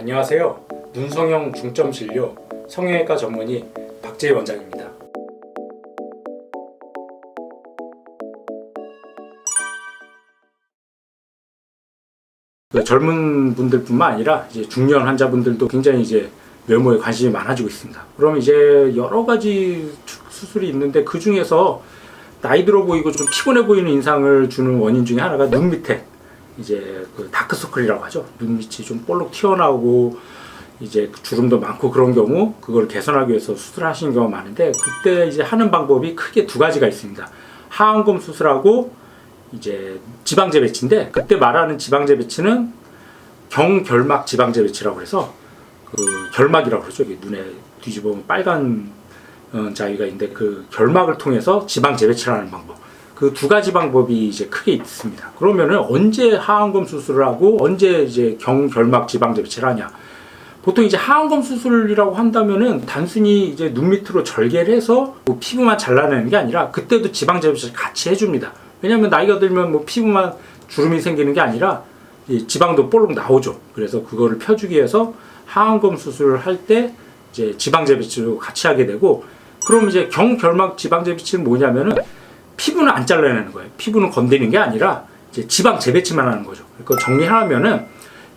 안녕하세요. 눈성형 중점 진료 성형외과 전문의 박재희 원장입니다. 젊은 분들뿐만 아니라 이제 중년 환자분들도 굉장히 이제 외모에 관심이 많아지고 있습니다. 그럼 이제 여러 가지 수술이 있는데 그 중에서 나이 들어 보이고 좀 피곤해 보이는 인상을 주는 원인 중에 하나가 눈 밑에 이제 그 다크서클이라고 하죠. 눈 밑이 좀 볼록 튀어나오고 이제 주름도 많고 그런 경우 그걸 개선하기 위해서 수술하시는 경우가 많은데, 그때 이제 하는 방법이 크게 두 가지가 있습니다. 하안검 수술하고 이제 지방재 배치인데, 그때 말하는 지방재 배치는 경결막 지방재 배치라고 해서 그 결막이라고 그러죠. 눈에 뒤집어보면 빨간 자위가 있는데 그 결막을 통해서 지방 재배치를 하는 방법. 그 두 가지 방법이 이제 크게 있습니다. 그러면은 언제 하안검 수술을 하고 언제 이제 경결막 지방 재배치를 하냐? 보통 이제 하안검 수술이라고 한다면은 단순히 이제 눈 밑으로 절개를 해서 뭐 피부만 잘라내는 게 아니라 그때도 지방 재배치를 같이 해줍니다. 왜냐하면 나이가 들면 뭐 피부만 주름이 생기는 게 아니라 이 지방도 볼록 나오죠. 그래서 그거를 펴주기 위해서 하안검 수술을 할 때 이제 지방 재배치도 같이 하게 되고, 그럼 이제 경결막 지방 재배치는 뭐냐면은 피부는 안 잘라내는 거예요. 피부는 건드리는 게 아니라 이제 지방 재배치만 하는 거죠. 그거 정리하면은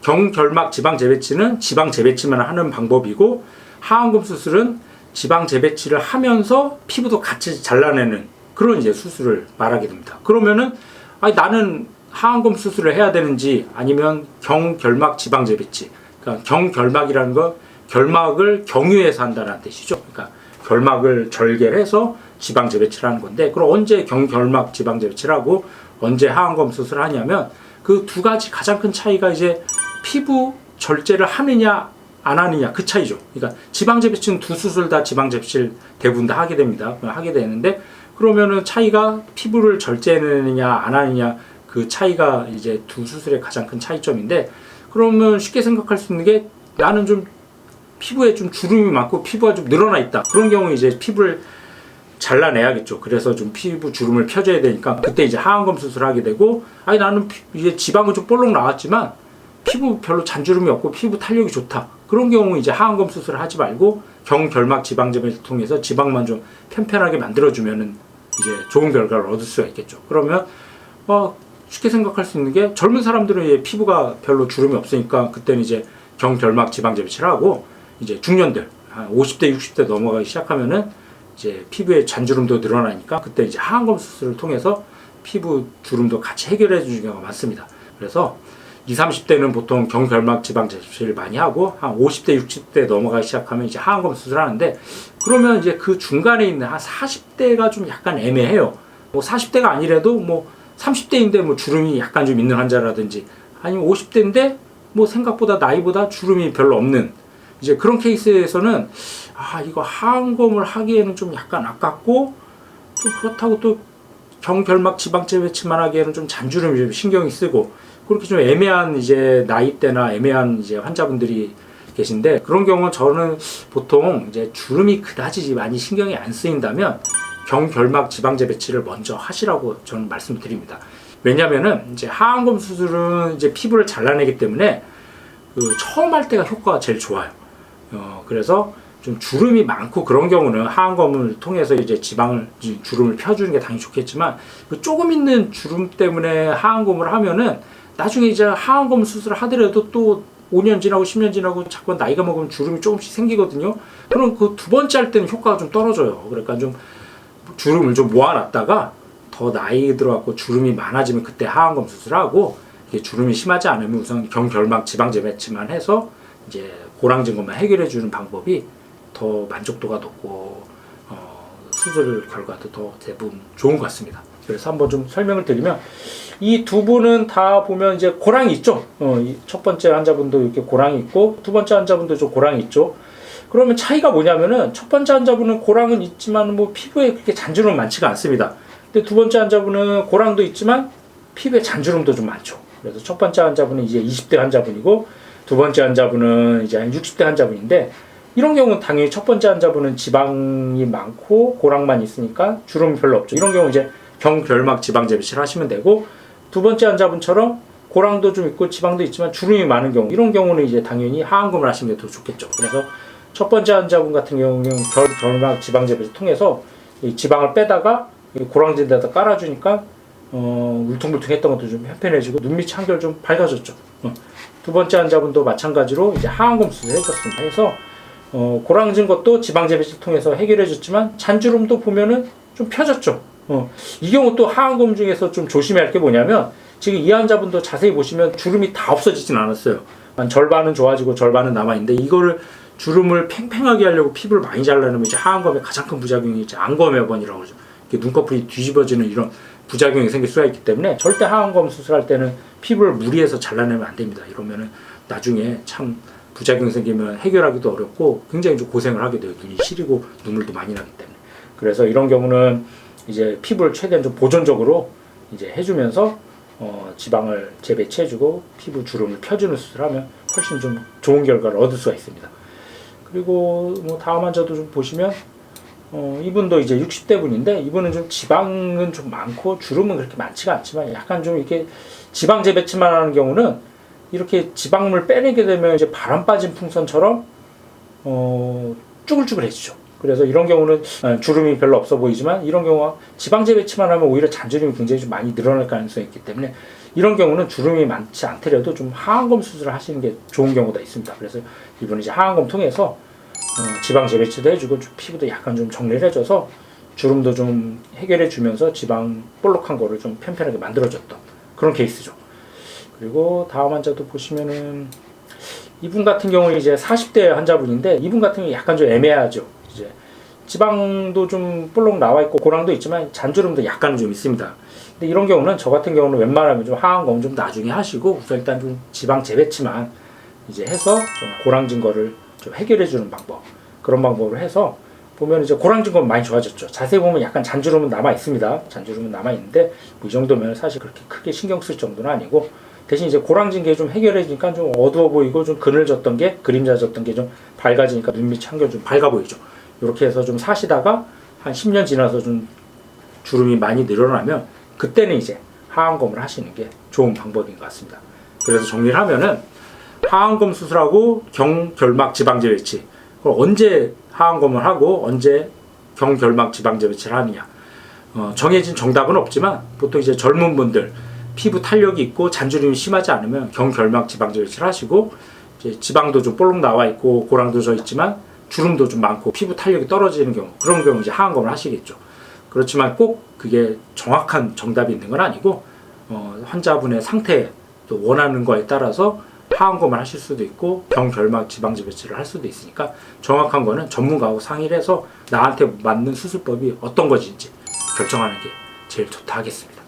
경결막 지방 재배치는 지방 재배치만 하는 방법이고, 하안검 수술은 지방 재배치를 하면서 피부도 같이 잘라내는 그런 이제 수술을 말하게 됩니다. 그러면은 나는 하안검 수술을 해야 되는지 아니면 경결막 지방 재배치. 그러니까 경결막이라는 거 결막을 경유해서 한다는 뜻이죠. 그러니까 결막을 절개를 해서 지방 재배치를 하는 건데, 그럼 언제 경결막 지방 재배치를 하고 언제 하안검 수술을 하냐면 그 두 가지 가장 큰 차이가 이제 피부 절제를 하느냐 안 하느냐 그 차이죠. 그러니까 지방 재배치는 두 수술 다 지방 재배치를 대부분 다 하게 됩니다. 하게 되는데, 그러면은 차이가 피부를 절제해내느냐 안 하느냐 그 차이가 이제 두 수술의 가장 큰 차이점인데, 그러면 쉽게 생각할 수 있는 게 나는 좀 피부에 좀 주름이 많고 피부가 좀 늘어나 있다. 그런 경우 이제 피부를 잘라내야겠죠. 그래서 좀 피부 주름을 펴줘야 되니까 그때 이제 하안검 수술을 하게 되고, 나는 이제 지방은 좀 볼록 나왔지만 피부 별로 잔주름이 없고 피부 탄력이 좋다. 그런 경우 이제 하안검 수술을 하지 말고 경결막 지방 재배치를 통해서 지방만 좀 편편하게 만들어주면은 이제 좋은 결과를 얻을 수가 있겠죠. 그러면 쉽게 생각할 수 있는 게 젊은 사람들은 이제 피부가 별로 주름이 없으니까 그때는 이제 경결막 지방 재배치를 하고, 이제 중년들 한 50대 60대 넘어가기 시작하면은 이제 피부에 잔주름도 늘어나니까 그때 이제 하안검 수술을 통해서 피부 주름도 같이 해결해 주는 경우가 많습니다. 그래서 20, 30대는 보통 경결막 지방 재배치를 많이 하고 한 50대 60대 넘어가기 시작하면 이제 하안검 수술을 하는데, 그러면 이제 그 중간에 있는 한 40대가 좀 약간 애매해요. 뭐 40대가 아니라도 뭐 30대인데 뭐 주름이 약간 좀 있는 환자라든지, 아니면 50대인데 뭐 생각보다 나이보다 주름이 별로 없는 이제 그런 케이스에서는 이거 하안검을 하기에는 좀 약간 아깝고, 좀 그렇다고 또 경결막 지방 재배치만 하기에는 좀 잔주름이 좀 신경이 쓰고, 그렇게 좀 애매한 이제 나이대나 애매한 이제 환자분들이 계신데, 그런 경우는 저는 보통 이제 주름이 그다지 많이 신경이 안 쓰인다면 경결막 지방 재배치를 먼저 하시라고 저는 말씀드립니다. 왜냐면은 이제 하안검 수술은 이제 피부를 잘라내기 때문에 그 처음 할 때가 효과가 제일 좋아요. 그래서 좀 주름이 많고 그런 경우는 하안검을 통해서 이제 주름을 펴주는 게 당연히 좋겠지만, 그 조금 있는 주름 때문에 하안검을 하면은 나중에 이제 하안검 수술을 하더라도 또 5년 지나고 10년 지나고 자꾸 나이가 먹으면 주름이 조금씩 생기거든요. 그럼 그 두 번째 할 때는 효과가 좀 떨어져요. 그러니까 좀 주름을 좀 모아놨다가 더 나이 들어갖고 주름이 많아지면 그때 하안검 수술하고, 이게 주름이 심하지 않으면 우선 경결막 지방 재배치만 해서 이제 고랑진 것만 해결해 주는 방법이 더 만족도가 높고 수술 결과도 더 대부분 좋은 것 같습니다. 그래서 한번 좀 설명을 드리면, 이 두 분은 다 보면 이제 고랑이 있죠. 첫 번째 환자분도 이렇게 고랑이 있고 두 번째 환자분도 좀 고랑이 있죠. 그러면 차이가 뭐냐면은 첫 번째 환자분은 고랑은 있지만 뭐 피부에 그렇게 잔주름은 많지가 않습니다. 근데 두 번째 환자분은 고랑도 있지만 피부에 잔주름도 좀 많죠. 그래서 첫 번째 환자분은 이제 20대 환자분이고 두 번째 환자분은 이제 한 60대 환자분인데, 이런 경우는 당연히 첫 번째 환자분은 지방이 많고 고랑만 있으니까 주름이 별로 없죠. 이런 경우 이제 경결막 지방 재배치를 하시면 되고, 두 번째 환자분처럼 고랑도 좀 있고 지방도 있지만 주름이 많은 경우, 이런 경우는 이제 당연히 하안검을 하시는 게 더 좋겠죠. 그래서 첫 번째 환자분 같은 경우는 결막 지방 재배를 통해서 이 지방을 빼다가 고랑진에다 깔아주니까 울퉁불퉁했던 것도 좀 편편해지고 눈밑 한결 좀 밝아졌죠. 두 번째 환자분도 마찬가지로 이제 하안검 수술을 해줬습니다. 해서 고랑진 것도 지방 재배치를 통해서 해결해줬지만 잔주름도 보면은 좀 펴졌죠. 이 경우 또 하안검 중에서 좀 조심해야 할 게 뭐냐면, 지금 이 환자분도 자세히 보시면 주름이 다 없어지진 않았어요. 한 절반은 좋아지고 절반은 남아있는데, 이거를 주름을 팽팽하게 하려고 피부를 많이 잘라내면 이제 하안검의 가장 큰 부작용이 이제 안검외번이라고 그러죠. 눈꺼풀이 뒤집어지는 이런 부작용이 생길 수가 있기 때문에 절대 하안검 수술할 때는 피부를 무리해서 잘라내면 안 됩니다. 이러면은 나중에 참 부작용이 생기면 해결하기도 어렵고 굉장히 좀 고생을 하게 돼요. 눈이 시리고 눈물도 많이 나기 때문에. 그래서 이런 경우는 이제 피부를 최대한 좀 보존적으로 이제 해주면서 지방을 재배치해주고 피부 주름을 펴주는 수술하면 훨씬 좀 좋은 결과를 얻을 수가 있습니다. 그리고 뭐 다음 환자도 좀 보시면 이분도 이제 60대 분인데, 이분은 좀 지방은 좀 많고 주름은 그렇게 많지가 않지만 약간 좀 이렇게 지방 재배치만 하는 경우는 이렇게 지방물 빼내게 되면 이제 바람 빠진 풍선처럼 쭈글쭈글해지죠. 그래서 이런 경우는 주름이 별로 없어 보이지만, 이런 경우가 지방 재배치만 하면 오히려 잔주름이 굉장히 좀 많이 늘어날 가능성이 있기 때문에 이런 경우는 주름이 많지 않더라도 좀 하안검 수술을 하시는 게 좋은 경우가 있습니다. 그래서 이분은 이제 하안검 통해서 지방 재배치도 해주고 피부도 약간 좀 정리를 해줘서 주름도 좀 해결해 주면서 지방 볼록한 거를 좀 편편하게 만들어줬던 그런 케이스죠. 그리고 다음 환자도 보시면은 이분 같은 경우는 이제 40대 환자분인데, 이분 같은 경우 약간 좀 애매하죠. 이제 지방도 좀 볼록 나와 있고 고랑도 있지만 잔주름도 약간은 좀 있습니다. 근데 이런 경우는 저 같은 경우는 웬만하면 좀 하안검 좀 나중에 하시고 우선 일단 좀 지방 재배치만 이제 해서 좀 고랑진 거를 좀 해결해 주는 방법, 그런 방법을 해서 보면 이제 고랑진 건 많이 좋아졌죠. 자세히 보면 약간 잔주름은 남아 있습니다. 잔주름은 남아 있는데 뭐 이 정도면 사실 그렇게 크게 신경 쓸 정도는 아니고, 대신 이제 고랑진 게 좀 해결해 주니까 좀 어두워 보이고 좀 그늘졌던 게 그림자졌던 게 좀 밝아지니까 눈밑이 한결 좀 밝아 보이죠. 이렇게 해서 좀 사시다가 한 10년 지나서 좀 주름이 많이 늘어나면 그때는 이제 하안검을 하시는 게 좋은 방법인 것 같습니다. 그래서 정리를 하면은 하안검 수술하고 경결막 지방 재배치, 그걸 언제 하안검을 하고 언제 경결막 지방 재배치를 하느냐, 정해진 정답은 없지만 보통 이제 젊은 분들 피부 탄력이 있고 잔주름이 심하지 않으면 경결막 지방 재배치를 하시고, 이제 지방도 좀 볼록 나와 있고 고랑도 져 있지만 주름도 좀 많고 피부 탄력이 떨어지는 경우, 그런 경우 이제 하안검을 하시겠죠. 그렇지만 꼭 그게 정확한 정답이 있는 건 아니고 환자분의 상태, 또 원하는 거에 따라서 하안검을 하실 수도 있고 경결막 지방 재배치를 할 수도 있으니까 정확한 거는 전문가하고 상의를 해서 나한테 맞는 수술법이 어떤 것인지 결정하는 게 제일 좋다 하겠습니다.